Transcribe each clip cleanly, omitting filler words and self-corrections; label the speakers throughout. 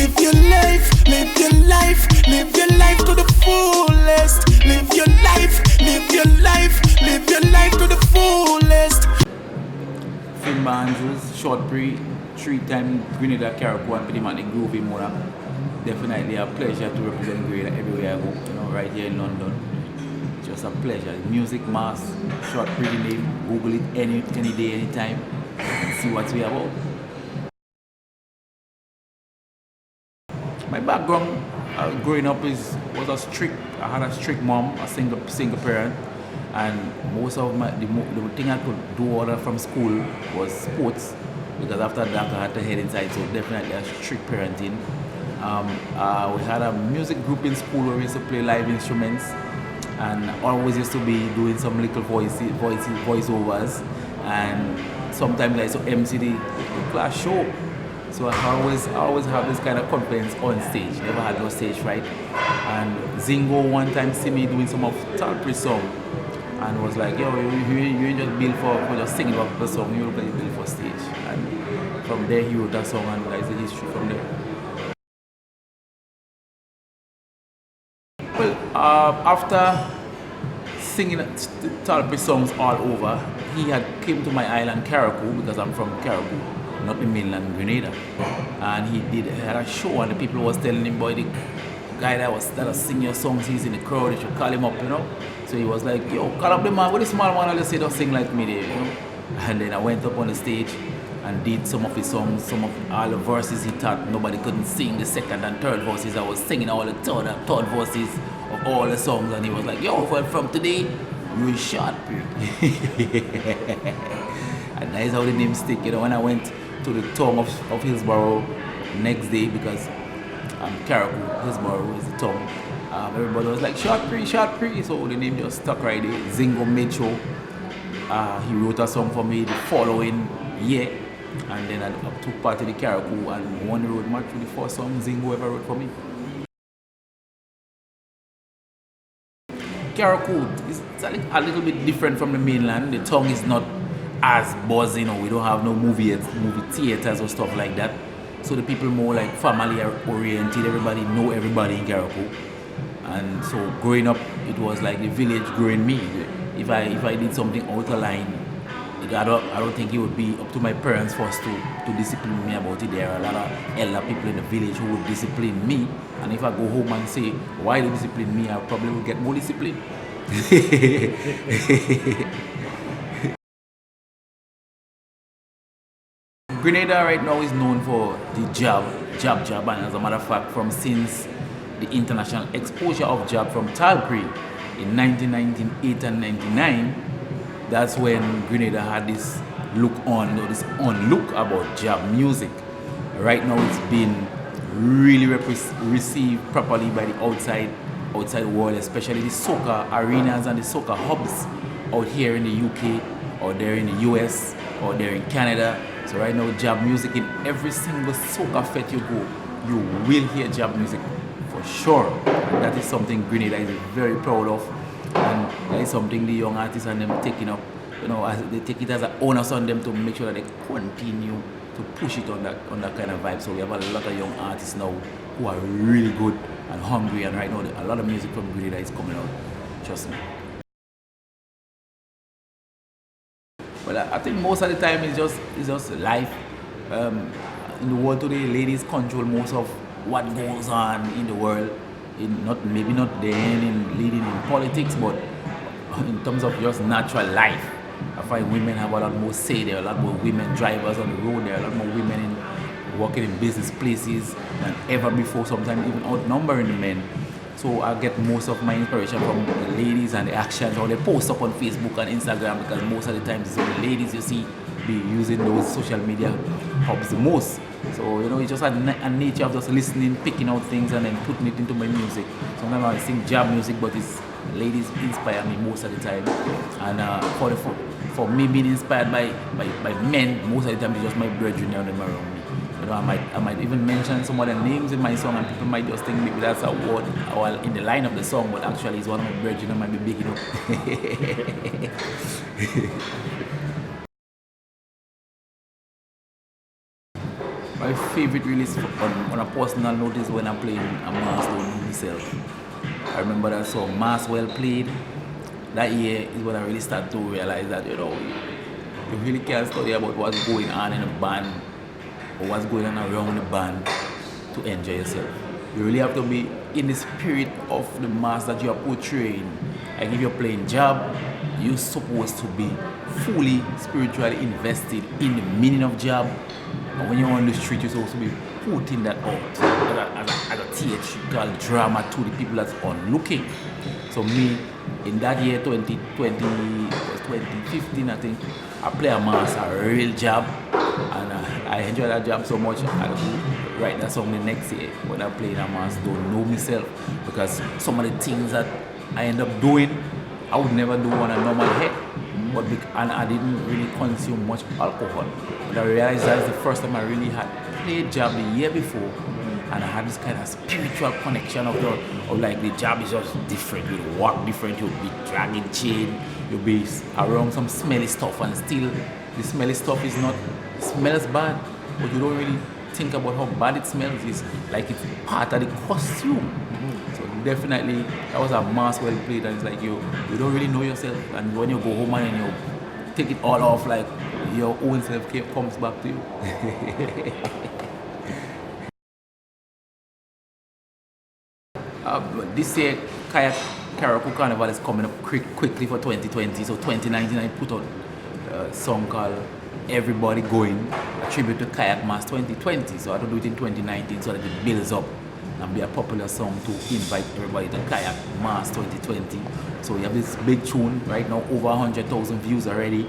Speaker 1: live your life, live your life, live your life to the fullest. Live your life, live your life, live your life to the fullest.
Speaker 2: Film Andrews, Shortpree, 3-time Grenadian Carriacou and pretty much the groovy mother. Definitely a pleasure to represent Grenada everywhere I go, right here in London. Just a pleasure. Music Mass, Shortpree the name, Google it any day, anytime, and see what we about. My background growing up was a strict. I had a strict mom, a single parent, and most of the thing I could do other from school was sports, because after that I had to head inside. So definitely a strict parenting. We had a music group in school where we used to play live instruments, and always used to be doing some little voiceovers, and sometimes I used to MC the class show. So I always have this kind of confidence on stage. Never had no stage fright. And Zingo one time see me doing some of Shortpree song, and was like, yo, you ain't just built for just singing about the song, you look like you built for stage. And from there he wrote that song, and that's the history from there. Well, after singing Shortpree songs all over, he had came to my island Carriacou, because I'm from Carriacou, not the mainland Grenada, and he had a show, and the people was telling him, boy, the guy that was singing your songs, he's in the crowd, you should call him up, So he was like, yo, call up the man, what the small man, I'll just say, don't sing like me there, And then I went up on the stage and did some of his songs, some of all the verses he thought nobody couldn't sing, the second and third verses. I was singing all the third verses of all the songs, and he was like, yo, from today, you're Shortpree. And that is how the name stick, when I went to the town of Hillsborough next day, because Carriacou, Hillsborough is the town. Everybody was like, Shortpree, so the name just stuck right there. Zingo made sure he wrote a song for me the following year, and then I took part in the Carriacou and won the road march with the first song Zingo ever wrote for me. Carriacou is a little bit different from the mainland. The tongue is not as buzzing, we don't have no movie theaters or stuff like that. So the people more like family oriented. Everybody know everybody in Carriacou, and so growing up, it was like the village growing me. If I did something out of line, I don't think it would be up to my parents first to discipline me about it. There are a lot of elder people in the village who would discipline me, and if I go home and say why they discipline me, I probably will get more discipline. Grenada right now is known for the jab, and as a matter of fact, since the international exposure of jab from Shortpree in 1998 and 99, that's when Grenada had this look about jab music. Right now, it's been really received properly by the outside world, especially the soca arenas and the soca hubs out here in the UK, or there in the US, or there in Canada. So right now, jab music in every single soca fete you go, you will hear jab music for sure. And that is something Grenada is very proud of, and that is something the young artists and them taking up, as they take it as an onus on them to make sure that they continue to push it on that kind of vibe. So we have a lot of young artists now who are really good and hungry, and right now a lot of music from Grenada is coming out. Trust me. Well, I think most of the time it's just life. In the world today, ladies control most of what goes on in the world. Maybe not leading in politics, but in terms of just natural life, I find women have a lot more say. There are a lot more women drivers on the road. There are a lot more women working in business places than ever before. Sometimes even outnumbering the men. So I get most of my inspiration from the ladies and the actions, how they post up on Facebook and Instagram, because most of the times it's the ladies you see be using those social media hubs the most. So it's just a nature of just listening, picking out things and then putting it into my music. Sometimes I sing jab music, but it's ladies inspire me most of the time. And for me being inspired by men, most of the time it's just my brethren and them around me. I might even mention some of the names in my song, and people might just think maybe that's a word in the line of the song, but actually it's one of my brethren I might be big enough. My favorite release on a personal note is when I'm playing a Mass Don't Know Myself. I remember that song, Mass Well Played. That year is when I really started to realize that, you really can't study about what's going on in a band or what's going on around the band to enjoy yourself. You really have to be in the spirit of the mass that you are portraying. Like if you're playing job, you're supposed to be fully spiritually invested in the meaning of job. And when you're on the street, you're supposed to be putting that out as a theatrical drama to the people that's on looking. So me, in that year, 2020, was 2015, I think, I play a mass, a real job, and I enjoy that job so much. I could write that song the next year when I play a mass, Don't Know Myself, because some of the things that I end up doing, I would never do on a normal head, and I didn't really consume much alcohol. But I realized that's the first time I really had played job the year before, and I had this kind of spiritual connection of like the job is just different. You walk different, you'll be dragging chain, you'll be around some smelly stuff, and still the smelly stuff smells bad, but you don't really think about how bad it smells. It's like it's part of the costume. So definitely that was a mass well played, and it's like you don't really know yourself, and when you go home and you take it all off, like your own self comes back to you. This year, Carriacou Carnival is coming up quickly for 2020. So 2019, I put out a song called Everybody Going, a tribute to Kayak Mass 2020. So I don't do it in 2019 so that it builds up and be a popular song to invite everybody to Kayak Mass 2020. So we have this big tune right now, over 100,000 views already.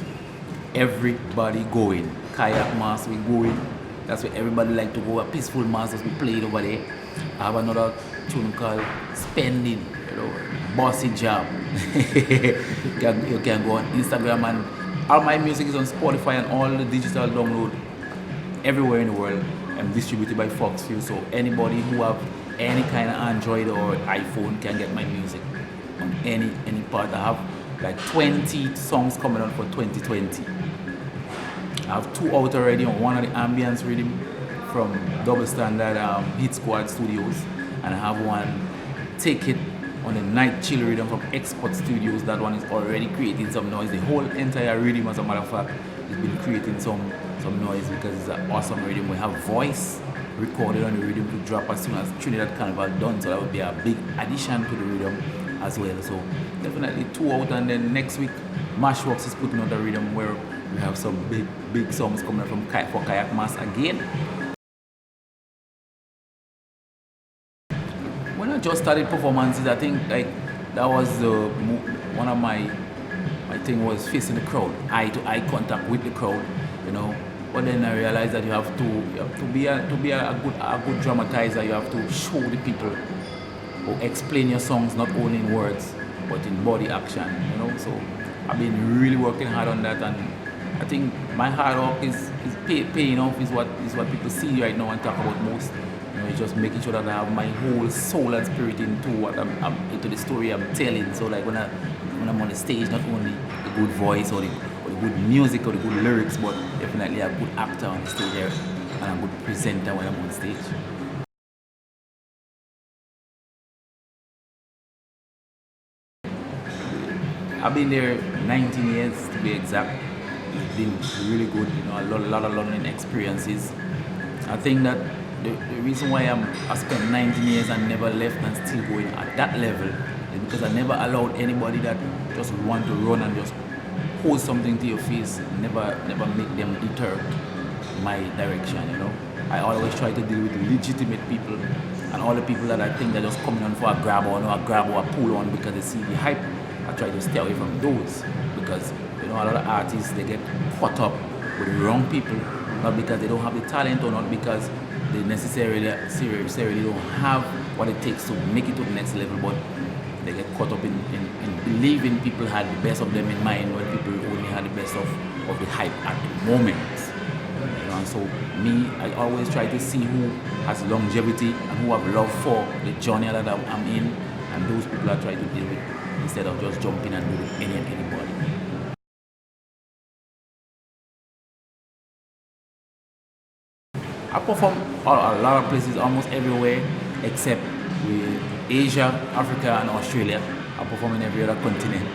Speaker 2: Everybody Going, Kayak Mass, we going. That's where everybody like to go. A peaceful mass that's be played over there. I have another tune called Spending, bossy job. You can go on Instagram, and all my music is on Spotify and all the digital download everywhere in the world, and distributed by Foxview. So anybody who have any kind of Android or iPhone can get my music on any part. I have like 20 songs coming out for 2020. I have 2 out already, on one of the ambience rhythm from Double Standard Hit Squad Studios, and I have one Take It on the Night Chill rhythm from Export Studios. That one is already creating some noise. The whole entire rhythm, as a matter of fact, has been creating some noise because it's an awesome rhythm. We have voice recorded on the rhythm to drop as soon as Trinidad Carnival done, so that would be a big addition to the rhythm as well. So definitely 2 out, and then next week Mashworks is putting out a rhythm where we have some big songs coming from for Kayak Mass again. When I just started performances, I think like that was one of my thing was facing the crowd, eye to eye contact with the crowd, But then I realized that you have to be a good dramatizer. You have to show the people or explain your songs not only in words but in body action, So I've been really working hard on that, and I think my hard work is paying off. Is what people see right now and talk about most. It's just making sure that I have my whole soul and spirit into what I'm into the story I'm telling. So like when I'm on the stage, not only the good voice or the good music or the good lyrics, but definitely a good actor on the stage there and a good presenter when I'm on stage. I've been there 19 years to be exact. It's been really good, a lot of learning experiences. I think that the reason why I spent 19 years and never left and still going at that level is because I never allowed anybody that just want to run and just hold something to your face, never make them deter my direction, I always try to deal with legitimate people, and all the people that I think they're just coming on for a grab on or a pull on because they see the hype. I try to stay away from those because a lot of artists, they get caught up with the wrong people, not because they don't have the talent or not because they necessarily don't have what it takes to make it to the next level, but they get caught up in believing people had the best of them in mind when people only had the best of the hype at the moment. And so me, I always try to see who has longevity and who have love for the journey that I'm in, and those people I try to deal with instead of just jumping and doing anybody. I perform a lot of places, almost everywhere, except with Asia, Africa, and Australia. I perform in every other continent.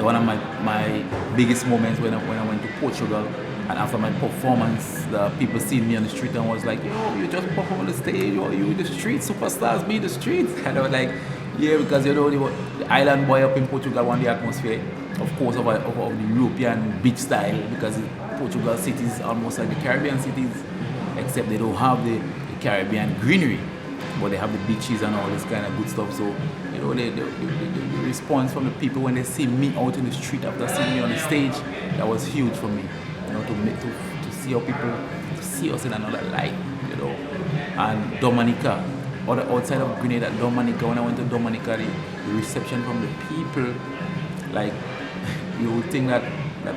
Speaker 2: One of my biggest moments when I went to Portugal, and after my performance, the people seen me on the street and was like, "Yo, you just perform on the stage, or you in the streets, superstars be in the streets." And I was like, "Yeah," because the island boy up in Portugal want the atmosphere, of course, of the European beach style, because Portugal cities almost like the Caribbean cities, except they don't have the Caribbean greenery, but they have the beaches and all this kind of good stuff. So the response from the people when they see me out in the street after seeing me on the stage, that was huge for me. To see how people see us in another light, And Dominica, or the outside of Grenada, Dominica. When I went to Dominica, the reception from the people, like, you would think that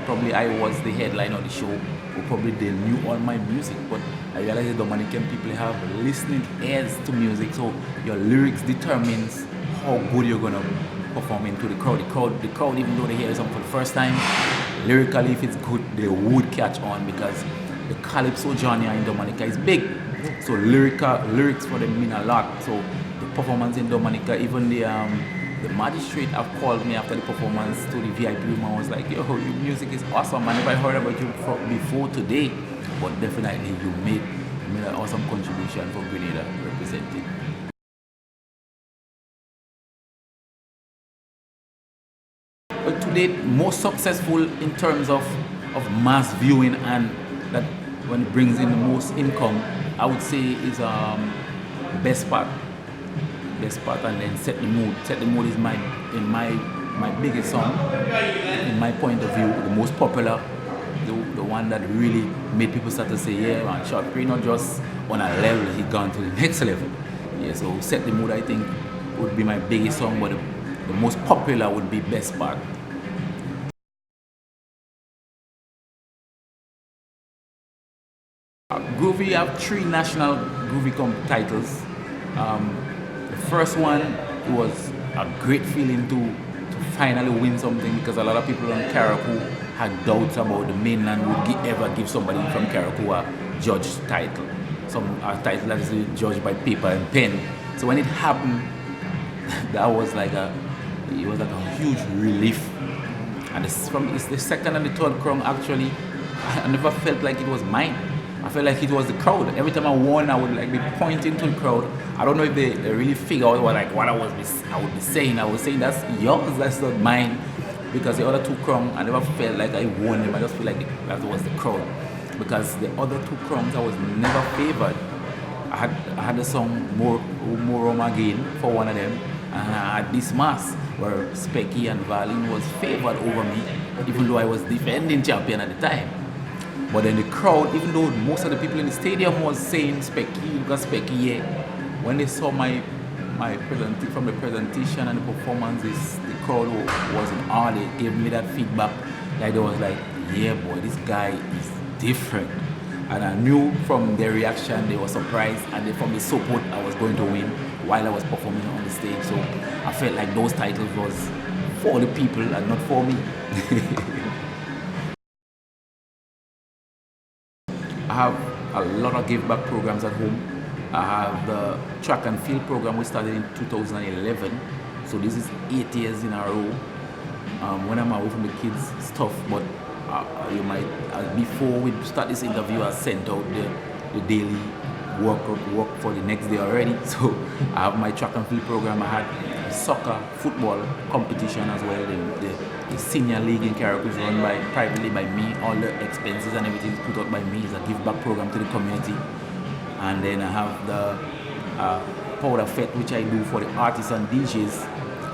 Speaker 2: probably I was the headline of the show, or probably they knew all my music, but I realized the Dominican people have listening ears to music, so your lyrics determines how good you're gonna perform into the crowd. The crowd, even though they hear something for the first time, lyrically, if it's good, they would catch on, because the calypso genre in Dominica is big. So lyrics for them mean a lot. So the performance in Dominica, even the magistrate have called me after the performance to the VIP room and was like, "Yo, your music is awesome. I never heard about you before today, but definitely you made an awesome contribution for Grenada representing." But to date, most successful in terms of mass viewing, and that when it brings in the most income, I would say is Best Part, and then Set the Mood. Set the Mood is my biggest song, in my point of view, the most popular, the one that really made people start to say, "Yeah, man, Shortpree not just on a level, he gone to the next level." Yeah, so Set the Mood, I think, would be my biggest song, but the most popular would be Best Part. Groovy have 3 national Groovy titles. The first one was a great feeling to finally win something, because a lot of people on Carriacou had doubts about the mainland would ever give somebody from Carriacou a judge title, a title that is judged by paper and pen. So when it happened, that was like a huge relief. And it's the second and the third crown, actually, I never felt like it was mine. I felt like it was the crowd. Every time I won, I would be pointing to the crowd. I don't know if they really figure out what I would be saying. I was saying, "That's yours, that's not mine," because the other 2 crowns, I never felt like I won them. I just feel like that was the crowd, because the other 2 crowns I was never favored. I had the song More Again for one of them, and I had This Mass, where Specky and Valin was favored over me, even though I was defending champion at the time. But then the crowd, even though most of the people in the stadium was saying Specky, you got Specky, yeah, when they saw my from the presentation and the performances, the crowd was in awe. They gave me that feedback. Like, they was like, "Yeah, boy, this guy is different." And I knew from their reaction, they were surprised, and from the support, I was going to win while I was performing on the stage. So I felt like those titles was for the people and not for me. I have a lot of give back programs at home. I have the track and field program, we started in 2011. So this is 8 years in a row. When I'm away from the kids, it's tough, but before we start this interview, I sent out the daily work for the next day already. So I have my track and field program. I had soccer, football competition as well. The senior league in Carriacou is run privately by me. All the expenses and everything is put out by me. It's a give back program to the community. And then I have the Powder Fete, which I do for the artists and DJs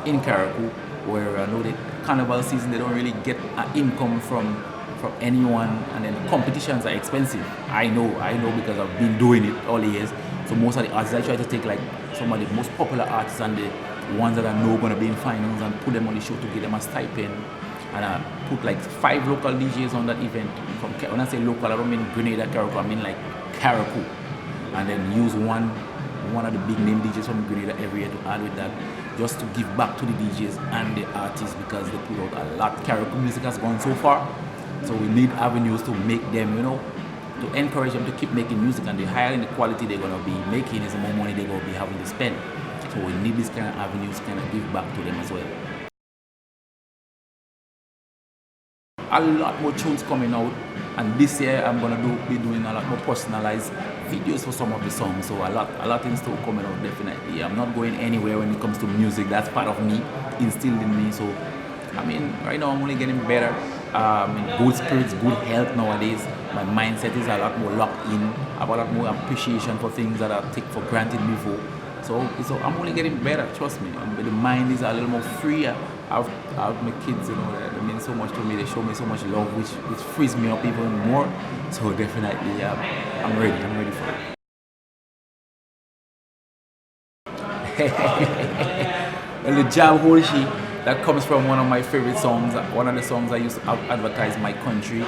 Speaker 2: in Carriacou, where I know that carnival season they don't really get an income from anyone, and then competitions are expensive. I know because I've been doing it all the years. So most of the artists, I try to take like some of the most popular artists and the ones that I know going to be in finals and put them on the show to get them a stipend. And I put like 5 local DJs on that event. When I say local, I don't mean Grenada, Carriacou, I mean like Carriacou. And then use one of the big name DJs from Grenada every year to add with that, just to give back to the DJs and the artists, because they put out a lot. Carriacou music has gone so far, so we need avenues to make them, to encourage them to keep making music, and the higher the quality they're gonna be making is the more money they're gonna be having to spend. So we need this kind of avenues kind of give back to them as well. A lot more tunes coming out, and this year I'm gonna be doing a lot more personalized videos for some of the songs. So a lot things still coming out, definitely. I'm not going anywhere when it comes to music. That's part of me, instilled in me. So I mean, right now I'm only getting better. In good spirits, good health nowadays. My mindset is a lot more locked in. I have a lot more appreciation for things that I take for granted before. So I'm only getting better, trust me. The mind is a little more freer. I have my kids, you know, they mean so much to me. They show me so much love, which frees me up even more. So definitely, I'm ready for it. Well, the jab hole she, that comes from one of my favorite songs, one of the songs I used to advertise my country.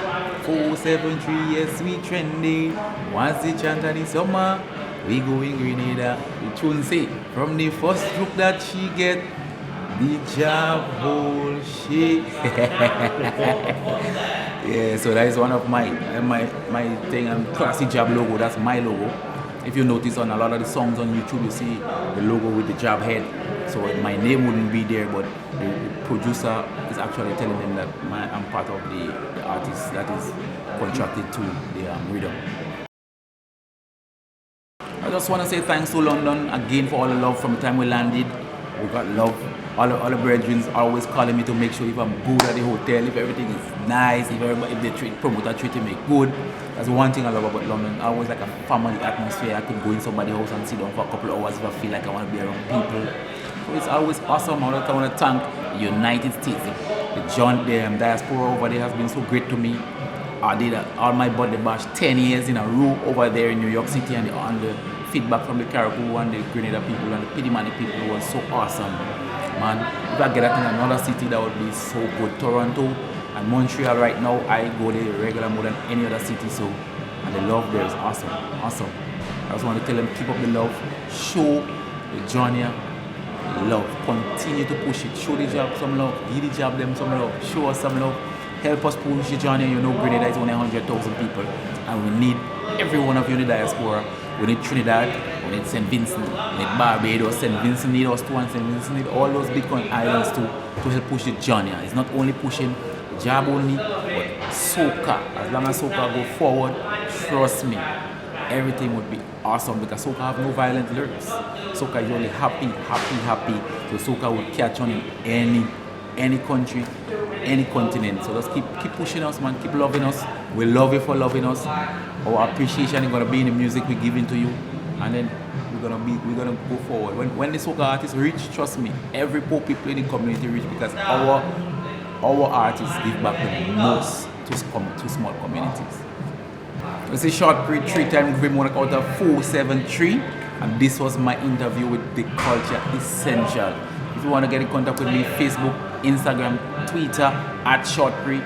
Speaker 2: 473, yes, we trending. Once the chant of the summer, we go in Grenada. The tune say, from the first look that she get, the jab hole she. Yeah, so that is one of my thing, and classic jab logo. That's my logo. If you notice on a lot of the songs on YouTube, you see the logo with the jab head. So my name wouldn't be there, but the producer is actually telling them that I'm part of the artist that is contracted to the rhythm. I just want to say thanks to London again for all the love from the time we landed. We got love. All the brethren are always calling me to make sure if I'm good at the hotel, if everything is nice, if the promoter treating me good. That's one thing I love about London. Always like a family atmosphere. I could go in somebody's house and sit down for a couple of hours if I feel like I want to be around people. So it's always awesome. I want to thank the United States, the diaspora over there has been so great to me. I did all my birthday bash 10 years in a row over there in New York City, and the feedback from the Carriacou and the Grenadian people and the Pidimani people was so awesome. Man, if I get that in another city, that would be so good. Toronto and Montreal right now, I go there regular more than any other city, so, and the love there is awesome. I just want to tell them, keep up the love, show the journey love, continue to push it, show the job some love, give the job them some love, show us some love, help us push the journey. You know, Grenada is only 100,000 people, and we need every one of you in the diaspora. We need Trinidad, we need St. Vincent, we need Barbados. St. Vincent need us too, and St. Vincent need all those Bitcoin islands too to help push the journey. It's not only pushing the job only, but soca. As long as soca go forward, trust me, everything would be awesome, because soca have no violent lyrics. Soca is only happy. So soca will catch on in any country, any continent. So just keep pushing us, man. Keep loving us. We love you for loving us. Our appreciation is gonna be in the music we're giving to you, and then we're gonna go forward. When the soca artists reach, trust me, every poor people in the community reach, because our artists give back the most to small communities. This is Shortpree, 3-time Grammy winner out of 473, and this was my interview with the Culture Essential. If you want to get in contact with me, Facebook, Instagram, Twitter @Shortpree.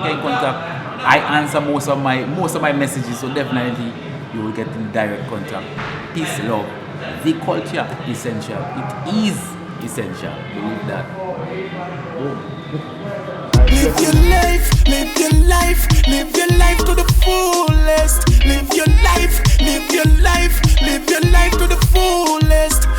Speaker 2: Get in contact. I answer most of my messages, so definitely you will get in direct contact. Peace, love. The Culture Essential. It is essential. Believe that.
Speaker 1: Live your life to the fullest. Live your life to the fullest.